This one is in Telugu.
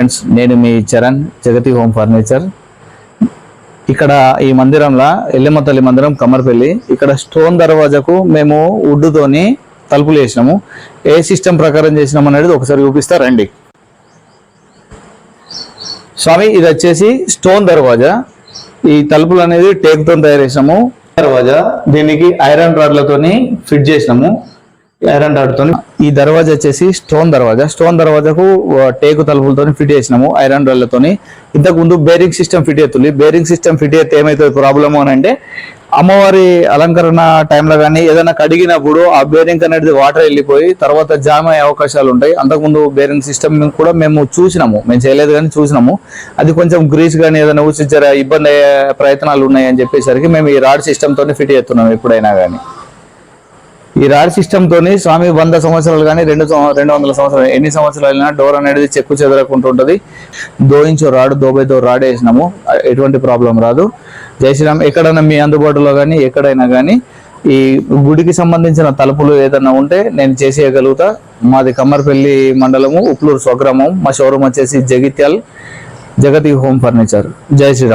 ఫ్రెండ్స్, నేను మీ చరణ్, జగతి హోమ్ ఫర్నిచర్. ఇక్కడ ఈ మందిరంలో ఎల్లమ్మ తల్లి మందిరం కమ్మర్పల్లి. ఇక్కడ స్టోన్ దర్వాజాకు మేము వుడ్తోని తలుపులు వేసినాము. ఏ సిస్టమ్ ప్రకారం చేసినాం అనేది ఒకసారి చూపిస్తా రండి. స్వామి, ఇది వచ్చేసి స్టోన్ దర్వాజా. ఈ తలుపులు అనేది టేక్తో తయారు చేసినాము. దర్వాజా దీనికి ఐరన్ రాడ్లతోని ఫిట్ చేసినాము. ఐరన్ రాడ్ తోని ఈ దర్వాజా వచ్చేసి స్టోన్ దర్వాజా. స్టోన్ దర్వాజాకు టేకు తలుపులతో ఫిట్ చేసినాము ఐరన్ రాడ్లతోని. ఇంతకు ముందు బేరింగ్ సిస్టమ్ ఫిట్ అవుతుంది. బేరింగ్ సిస్టమ్ ఫిట్ అయితే ఏమవుతుంది ప్రాబ్లమ్ అని అంటే, అమ్మవారి అలంకరణ టైంలో కానీ ఏదైనా కడిగినప్పుడు ఆ బేరింగ్ అనేది వాటర్ వెళ్ళిపోయి తర్వాత జామ్ అయ్యే అవకాశాలు ఉంటాయి. అంతకుముందు బేరింగ్ సిస్టమ్ కూడా మేము చూసినాము, మేము చేయలేదు కానీ చూసినాము. అది కొంచెం గ్రీస్ కానీ ఏదైనా ఊసిచ్చారా ఇబ్బంది అయ్యే ప్రయత్నాలు ఉన్నాయని చెప్పేసరికి మేము ఈ రాడ్ సిస్టమ్తో ఫిట్ చేస్తున్నాము. ఎప్పుడైనా కానీ ఈ రాడ్ సిస్టమ్ తోని స్వామి 100 సంవత్సరాలు కానీ 200 సంవత్సరాలు ఎన్ని సంవత్సరాలు అయినా డోర్ అనేది చెక్కు చెదరకుంటుంటది. 2 ఇంచు రాడ్ 2x2 రాడ్ వేసినాము, ఎటువంటి ప్రాబ్లం రాదు. జై శ్రీరామ్. ఎక్కడైనా మీ అందుబాటులో కానీ ఎక్కడైనా కానీ ఈ గుడికి సంబంధించిన తలుపులు ఏదైనా ఉంటే నేను చేసేయగలుగుతా. మాది కమ్మర్పల్లి మండలము, ఉప్లూరు స్వగ్రామం. మా షోరూమ్ వచ్చేసి జగిత్యాల్, జగతి హోమ్ ఫర్నిచర్. జై శ్రీరామ్.